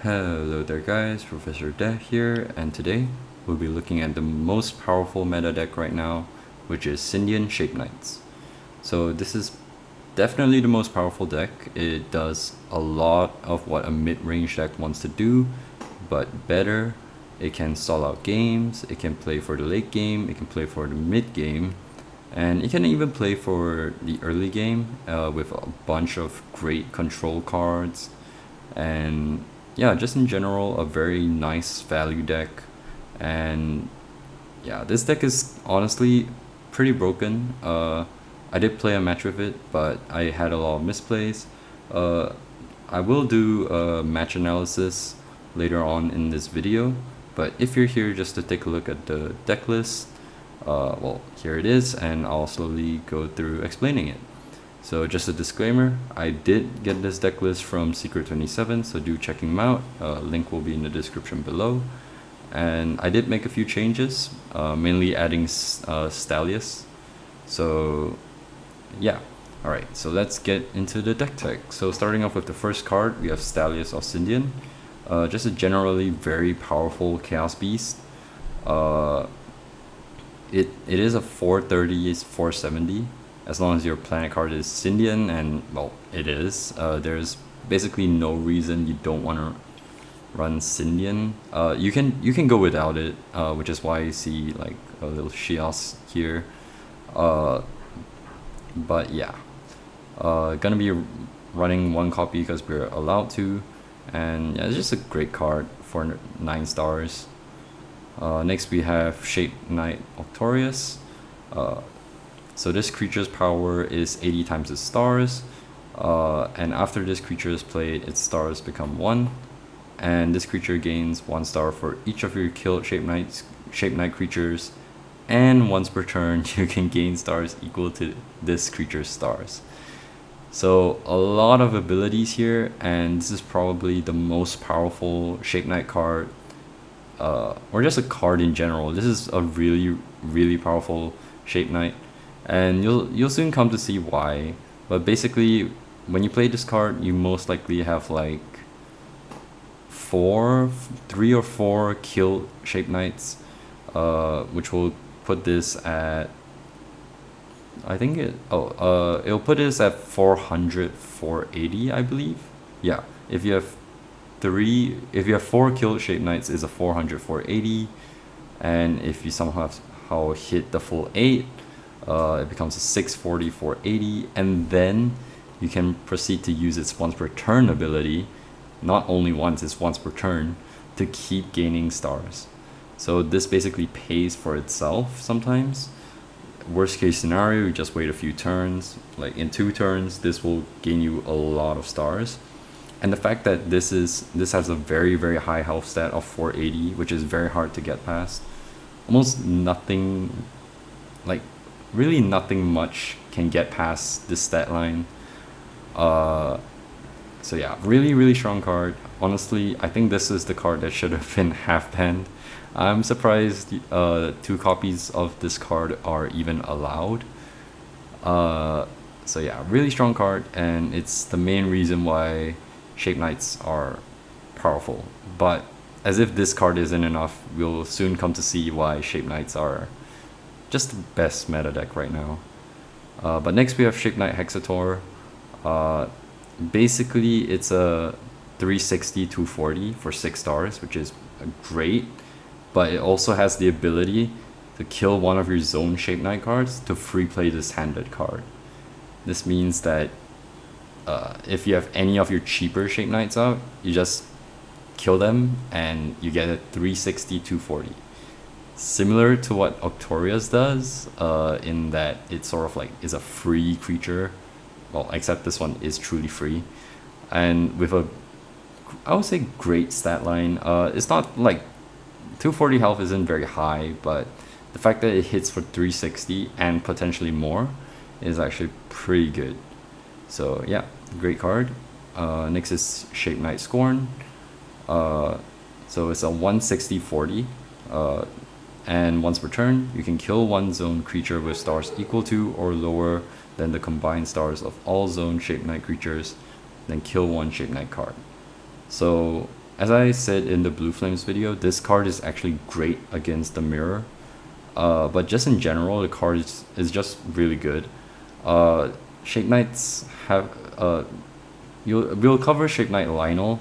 Hello there guys, Professor Deck here, and today we'll be looking at the most powerful meta deck right now, which is Sindian Shape Knights. So this is definitely the most powerful deck. It does a lot of what a mid-range deck wants to do, but better. It can stall out games, it can play for the late game, it can play for the mid game, and it can even play for the early game with a bunch of great control cards. And yeah, just in general, a very nice value deck. And yeah, this deck is honestly pretty broken. I did play a match with it, but I had a lot of misplays. I will do a match analysis later on in this video, but if you're here just to take a look at the deck list, well, here it is, and I'll slowly go through explaining it. So just a disclaimer, I did get this deck list from Secret27, so do check him out. Link will be in the description below. And I did make a few changes, mainly adding Stalius. So yeah, alright, so let's get into the deck tech. So starting off with the first card, we have Stalius of Sindian. Just a generally very powerful Chaos Beast. It is a 430, it's 470. As long as your planet card is Sindian, and well, it is. There's basically no reason you don't want to run Sindian. You can go without it, which is why you see like a little Shios here. But yeah, gonna be running one copy because we're allowed to, and yeah, it's just a great card for 9 stars. Next we have Shape Knight Octorius. So this creature's power is 80 times its stars, and after this creature is played, its stars become 1, and this creature gains 1 star for each of your killed Shape Knight creatures, and once per turn you can gain stars equal to this creature's stars. So a lot of abilities here, and this is probably the most powerful Shape Knight card, or just a card in general. This is a really powerful Shape Knight. And you'll soon come to see why. But basically, when you play this card, you most likely have like 3 or 4 killed Shape Knights, which will put this at, I think it'll put this at 400, 480, I believe. Yeah, if you have 4 killed Shape Knights, is a 400, 480, and if you somehow hit the full 8. It becomes a 640, 480, and then you can proceed to use its once per turn ability, not only once, it's once per turn, to keep gaining stars. So this basically pays for itself sometimes. Worst case scenario, you just wait a few turns, like in 2 turns, this will gain you a lot of stars. And the fact that this has a very high health stat of 480, which is very hard to get past. Almost nothing, like really nothing much can get past this stat line. So yeah, really strong card. Honestly, I think this is the card that should have been half banned. I'm surprised 2 copies of this card are even allowed. So yeah, really strong card, and it's the main reason why Shape Knights are powerful. But as if this card isn't enough, we'll soon come to see why Shape Knights are just the best meta deck right now. But next we have Shape Knight Hexataur. Basically it's a 360, 240 for 6 stars, which is great, but it also has the ability to kill one of your zone Shape Knight cards to free play this handed card. This means that if you have any of your cheaper Shape Knights out, you just kill them and you get a 360, 240. Similar to what Octorius does, in that it sort of like is a free creature. Well, except this one is truly free, and with a, I would say, great stat line. It's not like 240 health isn't very high, but the fact that it hits for 360 and potentially more is actually pretty good. So yeah, great card. Next is Shape Knight Squarn. So it's a 160, 40. And once per turn, you can kill 1 zone creature with stars equal to or lower than the combined stars of all zone Shape Knight creatures, then kill 1 Shape Knight card. So as I said in the Blue Flames video, this card is actually great against the mirror. But just in general, the card is just really good. Shape Knights have we'll cover Shape Knight Lionel,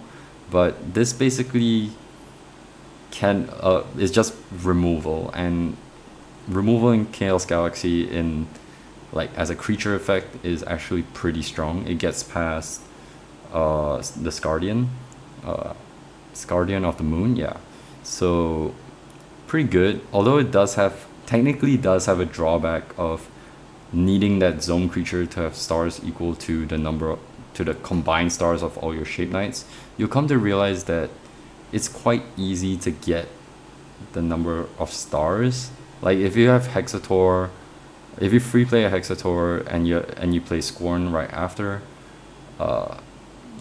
but this basically is just removal, and removal in Chaos Galaxy in like as a creature effect is actually pretty strong. It gets past the Scardian of the Moon, yeah. So pretty good, although it technically does have a drawback of needing that zone creature to have stars equal to the combined stars of all your Shape Knights. You'll come to realize that it's quite easy to get the number of stars. Like if you have Hexataur, if you free play a Hexataur and you play Squarn right after,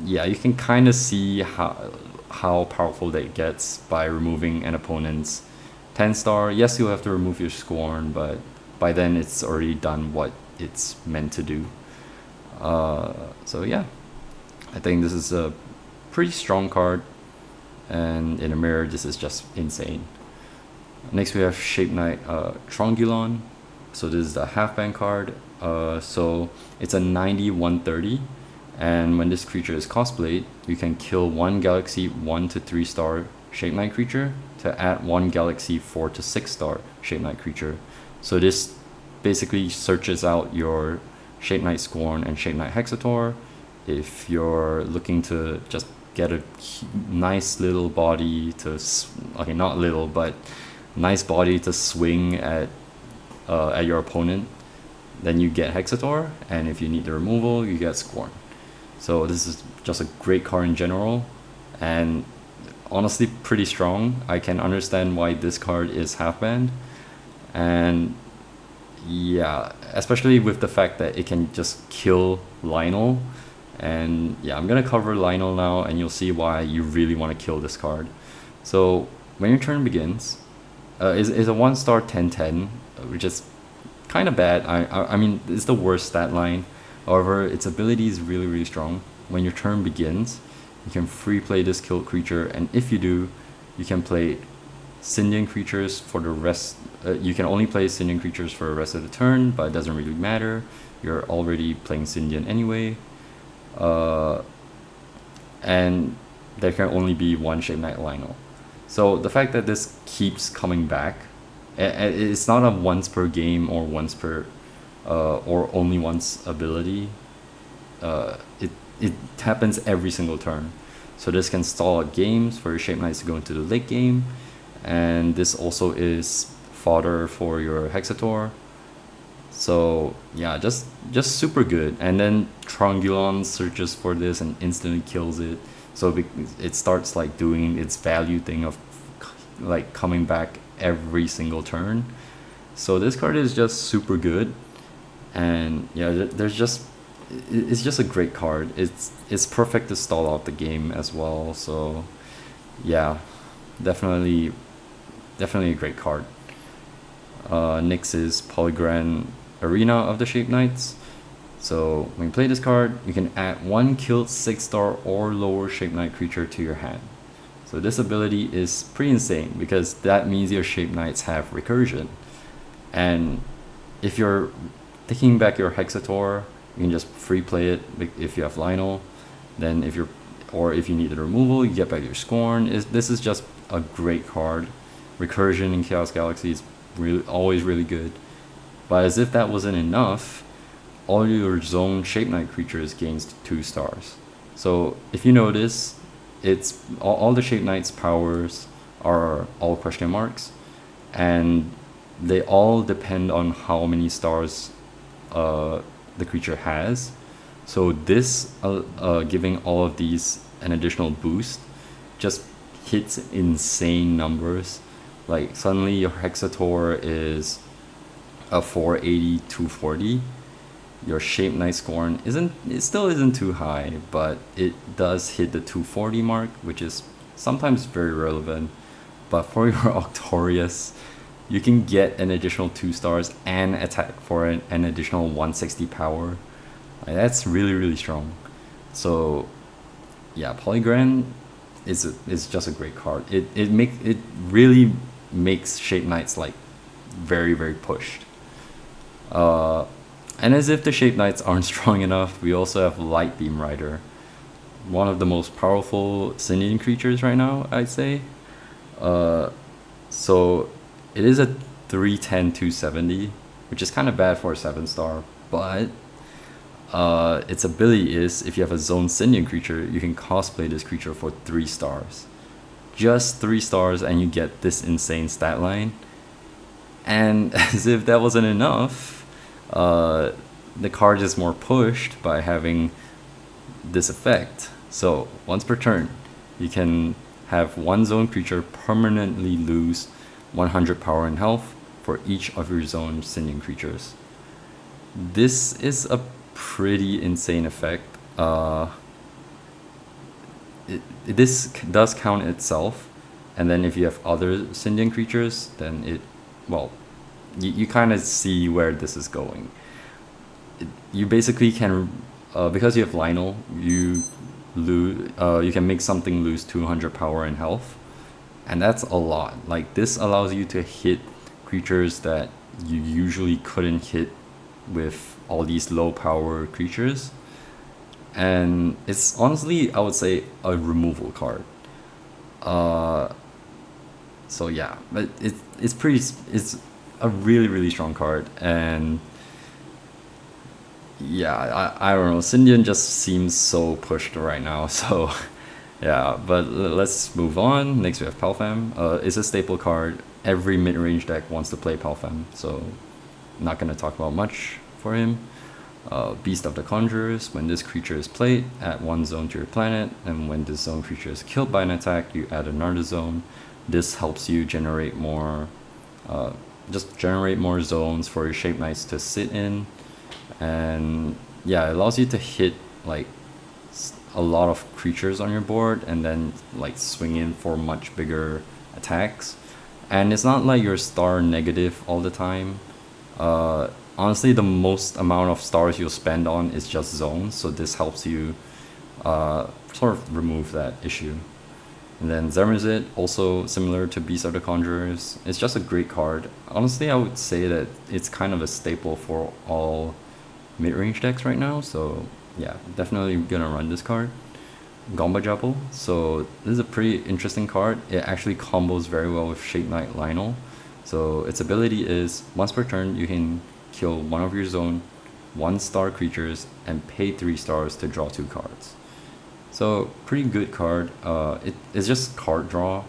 yeah, you can kind of see how powerful that gets by removing an opponent's 10-star. Yes, you'll have to remove your Squarn, but by then it's already done what it's meant to do. So yeah, I think this is a pretty strong card, and in a mirror this is just insane. Next we have Shape Knight Trongulon. So this is the half-band card. So it's a 90/130, and when this creature is cosplayed, you can kill one Galaxy 1 to 3 star Shape Knight creature to add one Galaxy 4 to 6 star Shape Knight creature. So this basically searches out your Shape Knight Squarn and Shape Knight Hexataur. If you're looking to just get a nice little body to, okay, not little, but nice body to swing at your opponent, then you get Hexataur, and if you need the removal, you get Squarn. So this is just a great card in general, and honestly pretty strong. I can understand why this card is half-banned, and yeah, especially with the fact that it can just kill Lionel. And yeah, I'm gonna cover Lionel now, and you'll see why you really want to kill this card. So when your turn begins, is a 1-star 10/10, which is kind of bad. I mean, it's the worst stat line. However, its ability is really, really strong. When your turn begins, you can free play this killed creature, and if you do, you can play Sindian creatures for the rest. You can only play Sindian creatures for the rest of the turn, but it doesn't really matter. You're already playing Sindian anyway. And there can only be one Shape Knight Lionel. So the fact that this keeps coming back, it's not a once per game or once per or only once ability. It happens every single turn. So this can stall out games for your Shape Knights to go into the late game, and this also is fodder for your Hexataur. So yeah, just super good. And then Trongulon searches for this and instantly kills it. So it starts like doing its value thing of like coming back every single turn. So this card is just super good, and yeah, it's just a great card. It's perfect to stall out the game as well. So yeah, definitely a great card. Next is Polygrand-Arena of the Shape Knights. So when you play this card, you can add one killed 6-star or lower Shape Knight creature to your hand. So this ability is pretty insane, because that means your Shape Knights have recursion. And if you're taking back your Hexataur, you can just free play it if you have Lionel. Then if you need the removal, you get back your Squarn. This is just a great card. Recursion in Chaos Galaxy is always really good. But as if that wasn't enough, all your zone Shape Knight creatures gains 2 stars. So if you notice, it's all the Shape Knight's powers are all question marks, and they all depend on how many stars the creature has. So this giving all of these an additional boost just hits insane numbers. Like suddenly your Hexataur is a 480, 240. Your Shape Knight Squarn still isn't too high, but it does hit the 240 mark, which is sometimes very relevant. But for your Octorius, you can get an additional 2 stars and attack for an additional 160 power. Like, that's really, really strong. So yeah, Polygrand is just a great card. It really makes Shape Knights like very, very pushed. And as if the Shape Knights aren't strong enough, we also have Light Beam Rider, one of the most powerful Sindian creatures right now, I'd say. So it is a 310 270, which is kind of bad for a 7-star, but its ability is, if you have a zone Sindian creature, you can cosplay this creature for 3 stars. Just 3 stars and you get this insane stat line. And as if that wasn't enough, the card is more pushed by having this effect. So once per turn, you can have one zone creature permanently lose 100 power and health for each of your zone Sindian creatures. This is a pretty insane effect. This does count itself, and then if you have other Sindian creatures, then you kind of see where this is going. You basically can, because you have Lionel, you can make something lose 200 power and health, and that's a lot. Like, this allows you to hit creatures that you usually couldn't hit with all these low power creatures, and it's honestly, I would say, a removal card. So yeah, but it's a really, really strong card, and yeah, I don't know, Sindian just seems so pushed right now, so yeah, but let's move on. Next we have Pelfam. It's a staple card. Every mid-range deck wants to play Pelfam, so not gonna talk about much for him. Beast of the Conjurers. When this creature is played, add 1 zone to your planet, and when this zone creature is killed by an attack, you add another zone. This helps you generate more, generate more zones for your Shape Knights to sit in, and yeah, it allows you to hit like a lot of creatures on your board and then like swing in for much bigger attacks. And it's not like you're star negative all the time. Honestly, the most amount of stars you'll spend on is just zones, so this helps you sort of remove that issue. And then Zammer Zead, also similar to Beast of the Conjurers. It's just a great card. Honestly, I would say that it's kind of a staple for all mid-range decks right now, so yeah, definitely gonna run this card. Gombajable. So this is a pretty interesting card. It actually combos very well with Shape Knight Lionel. So its ability is, once per turn, you can kill one of your zone 1-star creatures and pay 3 stars to draw 2 cards. So pretty good card. It's just card draw.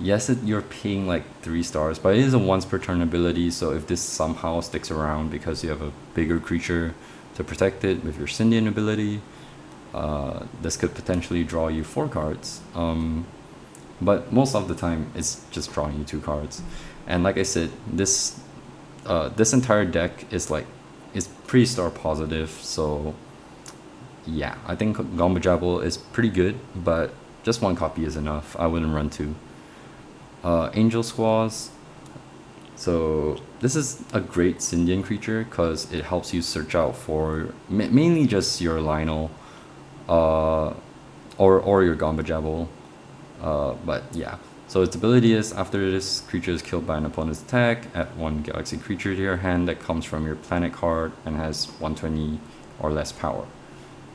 Yes, you're paying like 3 stars, but it is a once per turn ability, so if this somehow sticks around because you have a bigger creature to protect it with your Sindian ability, this could potentially draw you 4 cards. But most of the time it's just drawing you 2 cards. And like I said, this entire deck is pretty star positive, so yeah, I think Gombajable is pretty good, but just 1 copy is enough. I wouldn't run 2. Angel Squoz. So this is a great Sindian creature because it helps you search out for mainly just your Lionel or your Gombajable. But yeah, so its ability is, after this creature is killed by an opponent's attack, add 1 Galaxy creature to your hand that comes from your planet card and has 120 or less power.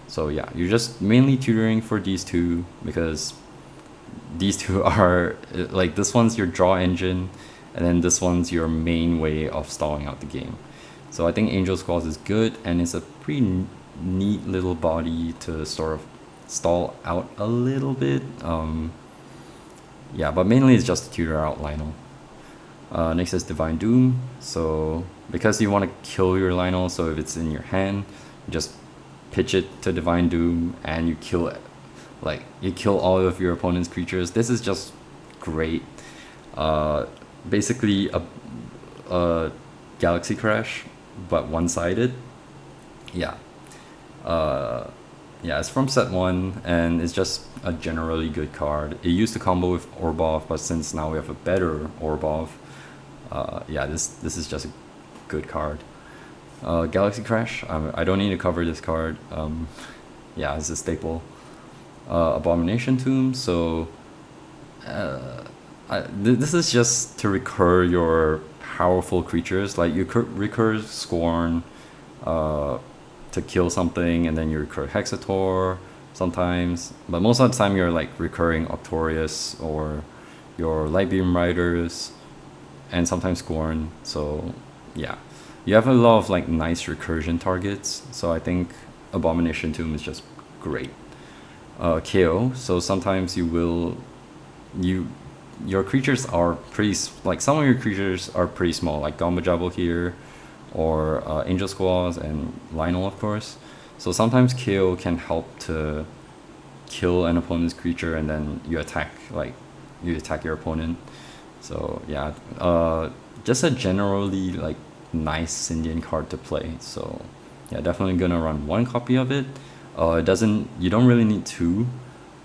So yeah, you're just mainly tutoring for these two because these two are like, this one's your draw engine, and then this one's your main way of stalling out the game. So I think Angel Squoz is good, and it's a pretty neat little body to sort of stall out a little bit. Yeah, but mainly it's just to tutor out Lionel. Next is Divine Doom. So because you want to kill your Lionel, so if it's in your hand, just pitch it to Divine Doom and you kill it. Like, you kill all of your opponent's creatures. This is just great. Basically a Galaxy Crash, but one-sided. Yeah. Yeah, it's from set 1, and it's just a generally good card. It used to combo with Orbov, but since now we have a better Orbov, yeah, this is just a good card. Galaxy Crash, I don't need to cover this card. Yeah, it's a staple. Abomination Tomb. So this is just to recur your powerful creatures. Like you recur Squarn to kill something, and then you recur Hexataur sometimes. But most of the time you're like recurring Octorius or your Lightbeam Riders, and sometimes Squarn. So yeah, you have a lot of like nice recursion targets. So I think Abomination Tomb is just great. KO. So sometimes your creatures are pretty, like some of your creatures are pretty small, like Gombajable here, or Angel Squoz and Lionel, of course. So sometimes KO can help to kill an opponent's creature, and then you attack your opponent. So yeah, just a generally like nice Sindian card to play. So yeah, definitely gonna run one copy of it. You don't really need two,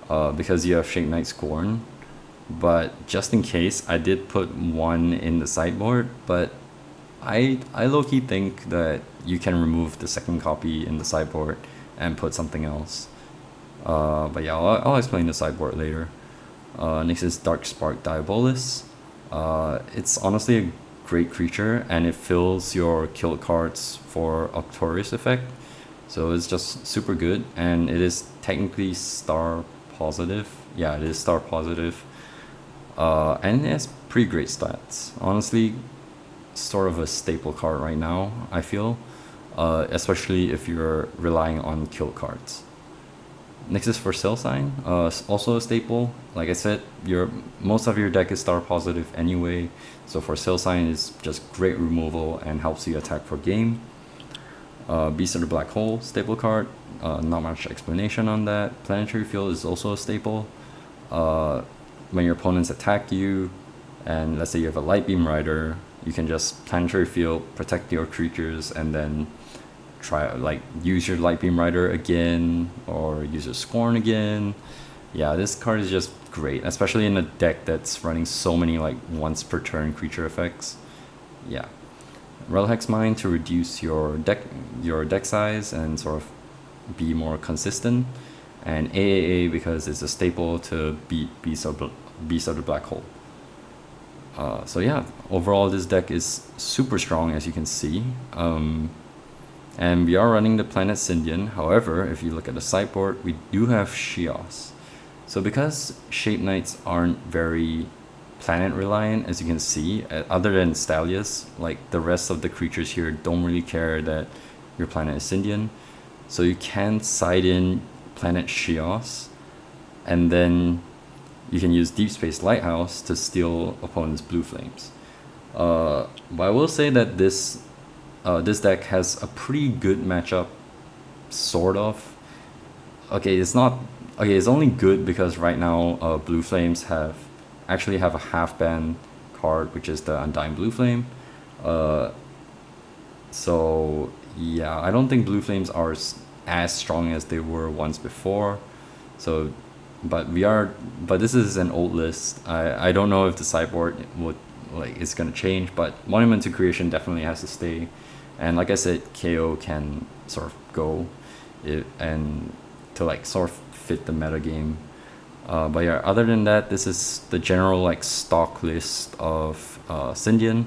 because you have Shape Knight Squarn. But just in case, I did put one in the sideboard, but I low-key think that you can remove the second copy in the sideboard and put something else. But yeah, I'll explain the sideboard later. Next is Dark-Spark Diabolus. It's honestly a great creature, and it fills your kill cards for Octorius effect. So it's just super good, and it is technically star positive. Yeah, it is star positive. And it has pretty great stats. Honestly, sort of a staple card right now, I feel. Especially if you're relying on kill cards. Next is for Cell Sign, also a staple. Like I said, most of your deck is star positive anyway, so for Cell Sign is just great removal and helps you attack for game. Beast of the Black Hole, staple card, not much explanation on that. Planetary Field is also a staple. When your opponents attack you, and let's say you have a Lightbeam Rider, you can just Planetary Field, protect your creatures, and then use your Lightbeam Rider again, or use your Squarn again. Yeah, this card is just great, especially in a deck that's running so many like once per turn creature effects. Yeah. Relohex Mine to reduce your deck size and sort of be more consistent. And AAA because it's a staple to beat Beast of the Black Hole. So yeah, overall this deck is super strong, as you can see. And we are running the Planet Sindian. However, if you look at the sideboard, we do have Shios. So because Shape Knights aren't very planet reliant, as you can see, other than Stalius, like the rest of the creatures here don't really care that your planet is Sindian. So you can side in Planet Shios, and then you can use Deep Space Lighthouse to steal opponent's blue flames. But I will say that this deck has a pretty good matchup, sort of. Okay, it's only good because right now blue flames actually have a half ban card, which is the Undying Blue Flame. So yeah, I don't think blue flames are as strong as they were once before. So but this is an old list. I don't know if the sideboard is gonna change, but Monument to Creation definitely has to stay. And like I said, KO can sort of go and to like sort of fit the meta game. But yeah, other than that, this is the general like stock list of Sindian.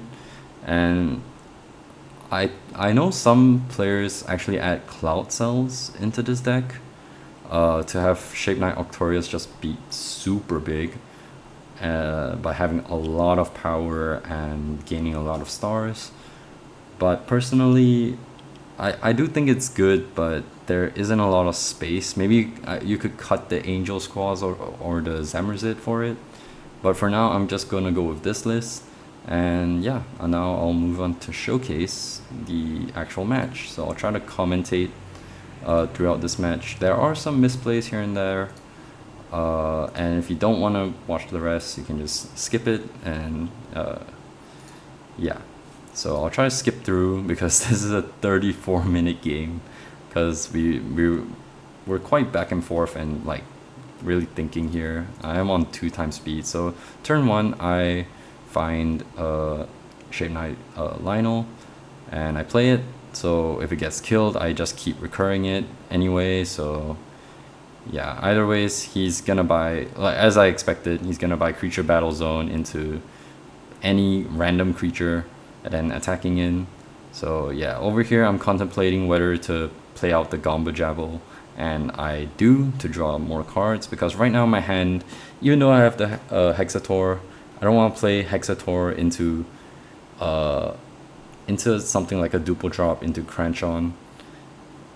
And I know some players actually add Cloud Cells into this deck to have Shape Knight Octorius just be super big by having a lot of power and gaining a lot of stars. But personally, I do think it's good, but there isn't a lot of space. Maybe you could cut the Angel Squoz or the Zammer Zead for it. But for now, I'm just gonna go with this list. And yeah, and now I'll move on to showcase the actual match. So I'll try to commentate throughout this match. There are some misplays here and there. And if you don't want to watch the rest, you can just skip it. And yeah. So I'll try to skip through because this is a 34-minute game, because we're quite back and forth and like really thinking here. I am on 2x speed. So turn 1, I find Shape Knight Lionel and I play it. So if it gets killed, I just keep recurring it anyway. So yeah, either ways, he's gonna buy, like, as I expected, he's gonna buy creature battle zone into any random creature and then attacking in. So yeah, over here I'm contemplating whether to play out the Gombajable, and I do, to draw more cards, because right now my hand, even though I have the Hexataur, I don't want to play Hexataur into something like a duple drop into Cranchon.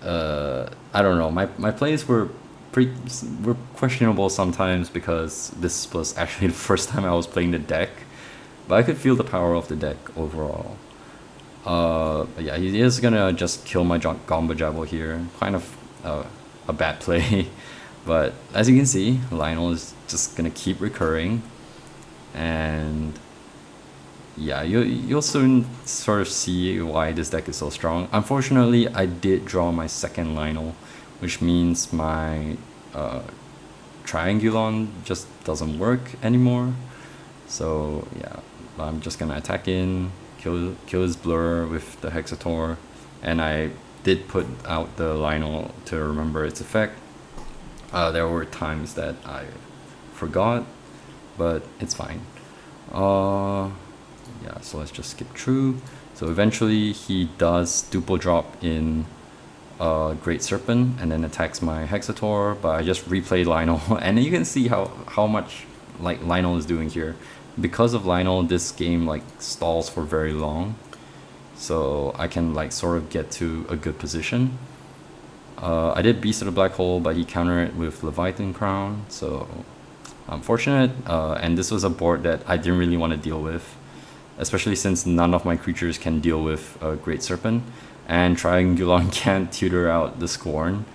I don't know. My plays were questionable sometimes, because this was actually the first time I was playing the deck, but I could feel the power of the deck overall. But yeah, he is gonna just kill my Gombajable here. Kind of a bad play, but as you can see, Lionel is just gonna keep recurring, and yeah, you'll soon sort of see why this deck is so strong. Unfortunately, I did draw my second Lionel, which means my Trongulon just doesn't work anymore. So yeah, I'm just gonna attack in, kill his Blur with the Hexataur, and I did put out the Lionel to remember its effect. There were times that I forgot, but it's fine. Yeah, so let's just skip through. So eventually he does duple drop in Great Serpent and then attacks my Hexataur, but I just replay Lionel, and you can see how much like Lionel is doing here. Because of Lionel, this game like stalls for very long, so I can like sort of get to a good position. I did Beast of the Black Hole, but he countered it with Leviathan Crown, so unfortunate. And this was a board that I didn't really want to deal with, especially since none of my creatures can deal with Great Serpent, and Trongulon can't tutor out the Squarn.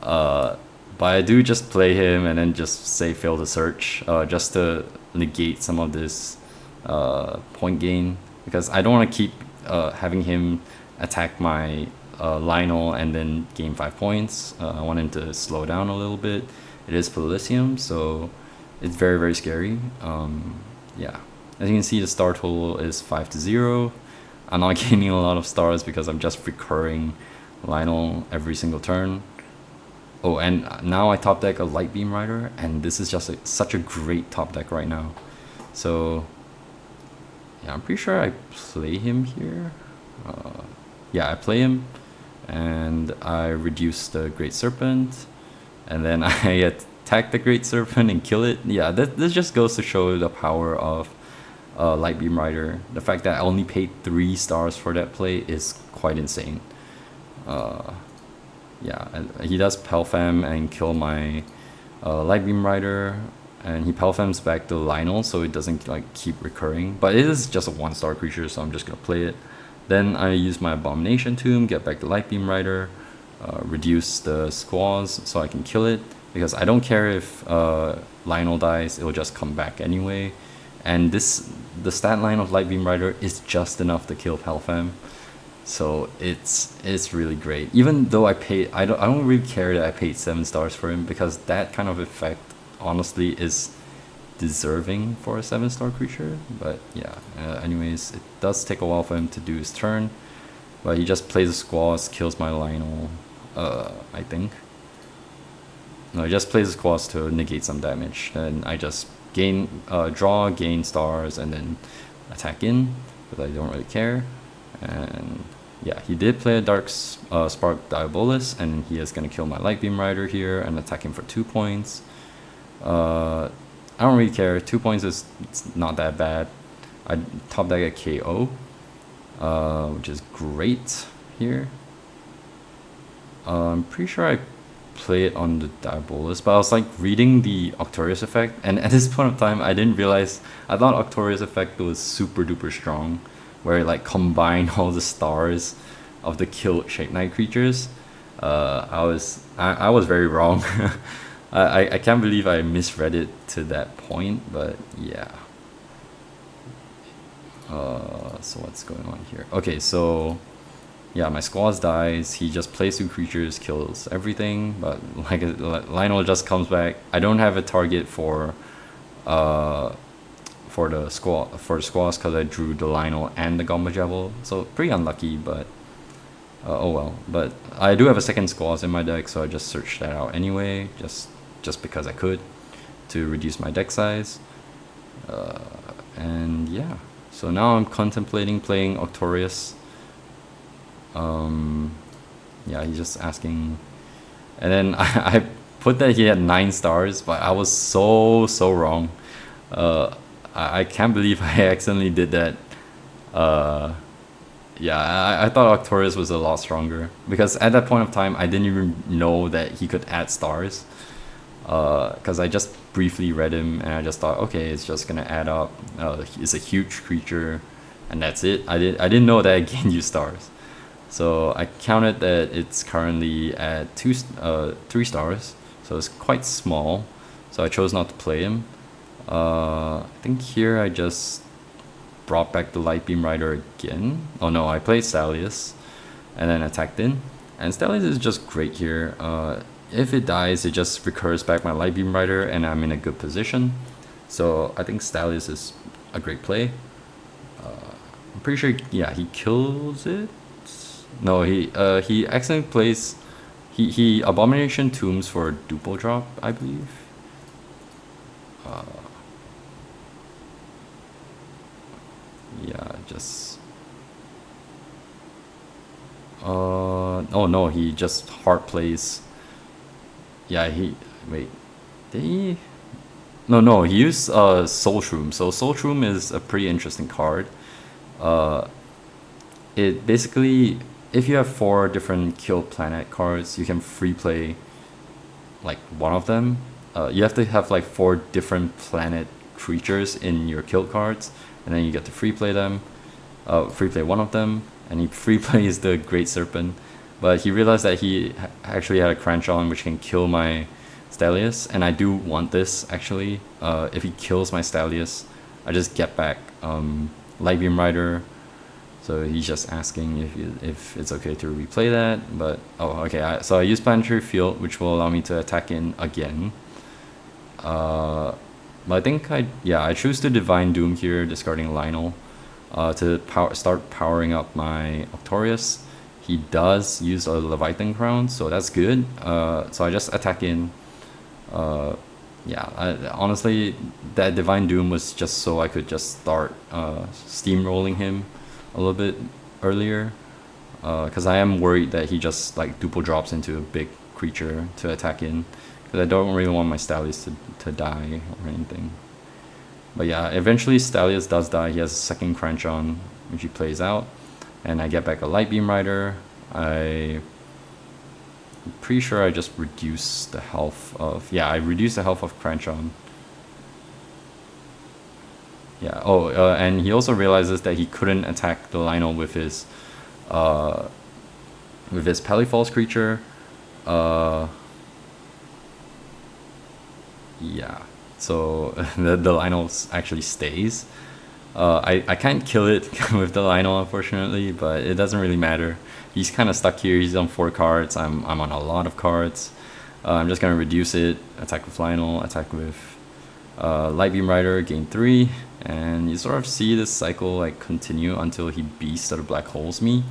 But I do just play him and then just say fail to search, just to negate some of this point gain, because I don't want to keep having him attack my Lionel and then gain 5 points. I want him to slow down a little bit. It is Polysium, so it's very, very scary. Yeah, as you can see, the star total is 5-0. I'm not gaining a lot of stars because I'm just recurring Lionel every single turn. Oh, and now I top deck a Light Beam Rider, and this is just such a great top deck right now. So yeah, I'm pretty sure I play him here. Yeah, I play him, and I reduce the Great Serpent, and then I attack the Great Serpent and kill it. Yeah, this just goes to show the power of Light Beam Rider. The fact that I only paid 3 stars for that play is quite insane. Yeah, he does Pelfam and kill my Light Beam Rider, and he Pelfams back to Lionel, so it doesn't like keep recurring. But it is just a 1-star creature, so I'm just gonna play it. Then I use my Abomination Tomb, get back the Light Beam Rider, reduce the Squoz so I can kill it, because I don't care if Lionel dies, it'll just come back anyway. And the stat line of Light Beam Rider is just enough to kill Pelfam. So it's really great. Even though I don't really care that I paid 7 stars for him, because that kind of effect honestly is deserving for a 7-star creature. But yeah, anyways, it does take a while for him to do his turn, but he just plays a Squoz, kills my Lionel. I think. No, he just plays a Squoz to negate some damage. Then I just draw, gain stars, and then attack in, because I don't really care. And yeah, he did play a Dark-Spark Diabolus, and he is going to kill my Light Beam Rider here and attack him for 2 points. I don't really care. 2 points is not that bad. I top deck a KO, which is great here. I'm pretty sure I play it on the Diabolus, but I was like reading the Octorius effect, and at this point of time I didn't realize, I thought Octorius effect was super duper strong, where it like combined all the stars of the killed Shape Knight creatures. I was very wrong. I can't believe I misread it to that point, but yeah. So what's going on here? Okay, so yeah, my Squoz dies. He just plays 2 creatures, kills everything. But like Lionel just comes back. I don't have a target for the Squoz because I drew the Lionel and the Gombajable. So pretty unlucky, but Oh well, but I do have a second Squoz in my deck, so I just searched that out anyway, just because I could, to reduce my deck size. And yeah, so now I'm contemplating playing Octorius. Yeah, he's just asking, and then I put that he had 9 stars, but I was so wrong. I can't believe I accidentally did that. Yeah, I thought Octorius was a lot stronger, because at that point of time I didn't even know that he could add stars. Because I just briefly read him and I just thought, okay, it's just gonna add up. It's a huge creature, and that's it. I didn't know that it gained you stars. So I counted that it's currently at 3 stars, so it's quite small. So I chose not to play him. I think here I just brought back the Light Beam Rider again. Oh no, I played Stalius and then attacked in. And Stalius is just great here. If it dies, it just recurs back my Light Beam Rider and I'm in a good position. So I think Stalius is a great play. I'm pretty sure, yeah, he kills it. No, he accidentally plays, he Abomination Tombs for duple drop, I believe. Yeah, just oh no, he just hard plays. Yeah, wait, did he? No, he used Soul Shroom. So Soul Shroom is a pretty interesting card. It basically, if you have 4 different kill planet cards, you can free play like one of them. You have to have like 4 different planet creatures in your kill cards, and then you get to free play them. Free play one of them, and he free plays the Great Serpent. But he realized that he actually had a Conjurers which can kill my Stalius, and I do want this actually. If he kills my Stalius, I just get back Light Beam Rider. So he's just asking if it's okay to replay that. But oh, okay. So I use Planetary Field, which will allow me to attack in again. But I think I choose to Divine Doom here, discarding Lionel, to start powering up my Octorius. He does use a Leviathan Crown, so that's good. So I just attack in. Yeah, honestly, that Divine Doom was just so I could just start steamrolling him a little bit earlier. Because I am worried that he just like duple drops into a big creature to attack in. Because I don't really want my Stalius to die or anything. But yeah, eventually Stalius does die. He has a second Crunch on, which he plays out. And I get back a Light Beam Rider. I'm pretty sure I just reduce the health of... Yeah, I reduce the health of Crunchon. Yeah, and he also realizes that he couldn't attack the Lionel with his Palifalse creature. Yeah, so the Lionel actually stays. I can't kill it with the Lionel, unfortunately, but it doesn't really matter. He's kind of stuck here. He's on 4 cards. I'm on a lot of cards. I'm just gonna reduce it. Attack with Lionel. Attack with Light Beam Rider. Gain 3, and you sort of see this cycle like continue until he beasts or black holes me.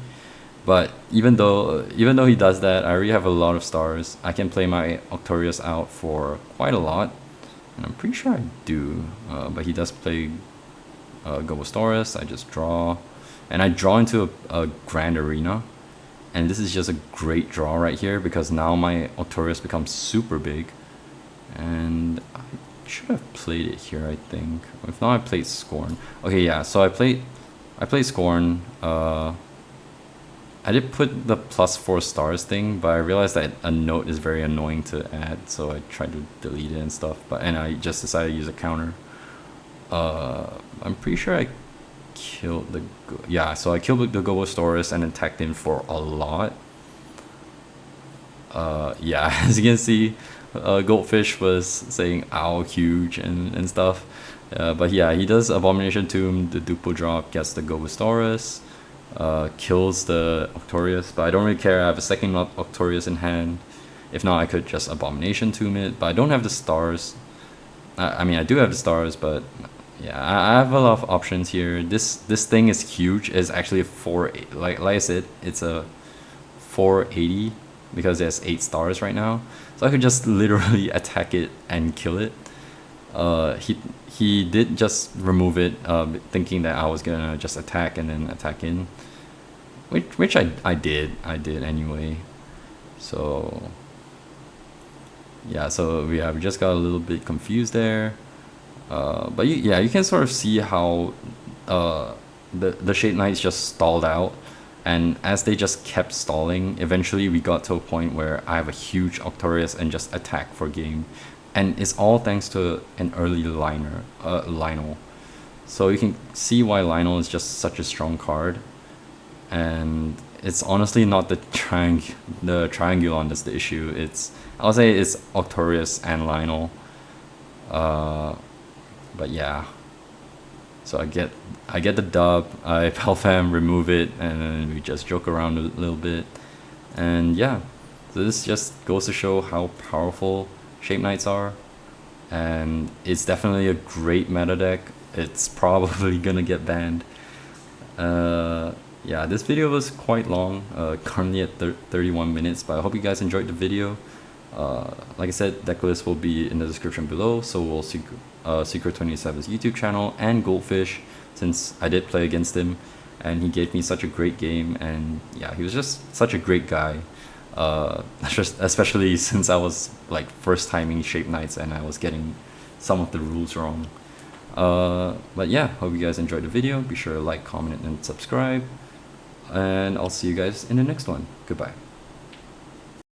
But even though he does that, I already have a lot of stars. I can play my Octorius out for quite a lot, and I'm pretty sure I do. But he does play Gombajable. I just draw, and I draw into a Grand Arena, and this is just a great draw right here because now my Octorius becomes super big, and I should have played it here, I think. If not, I played Squarn. Okay, yeah. So I played Squarn. I did put the +4 stars thing, but I realized that a note is very annoying to add, so I tried to delete it and stuff. And I just decided to use a counter. I'm pretty sure I killed the... Yeah, so I killed the Gombajable and attacked him for a lot. Yeah, as you can see, Goldfish was saying "ow, huge" and stuff. But yeah, he does Abomination Tomb, the duple drop, gets the Gombajable, kills the Octorius, but I don't really care. I have a second Octorius in hand. If not, I could just Abomination Tomb it, but I don't have the stars. I mean, I do have the stars, but yeah, I have a lot of options here. This thing is huge. It's actually a 4. Like I said, it's a 480 because there's 8 stars right now. So I could just literally attack it and kill it. He did just remove it, thinking that I was gonna just attack and then attack in, which I did anyway. So yeah, so we just got a little bit confused there. But you can sort of see how the Shape Knights just stalled out, and as they just kept stalling, eventually we got to a point where I have a huge Octorius and just attack for game, and it's all thanks to an early Lionel. So you can see why Lionel is just such a strong card, and it's honestly not the Trongulon that's the issue. I'll say it's Octorius and Lionel. But yeah, so I get the dub. I Pelfam, remove it, and then we just joke around a little bit, and yeah. So this just goes to show how powerful Shape Knights are, and it's definitely a great meta deck. It's probably gonna get banned. Yeah, this video was quite long, currently at 31 minutes, but I hope you guys enjoyed the video. Like I said, Decklist will be in the description below, so will Secret27's YouTube channel, and Goldfish, since I did play against him, and he gave me such a great game, and yeah, he was just such a great guy. Especially since I was like first timing Shape Knights and I was getting some of the rules wrong. But yeah, hope you guys enjoyed the video. Be sure to like, comment, and subscribe. And I'll see you guys in the next one. Goodbye.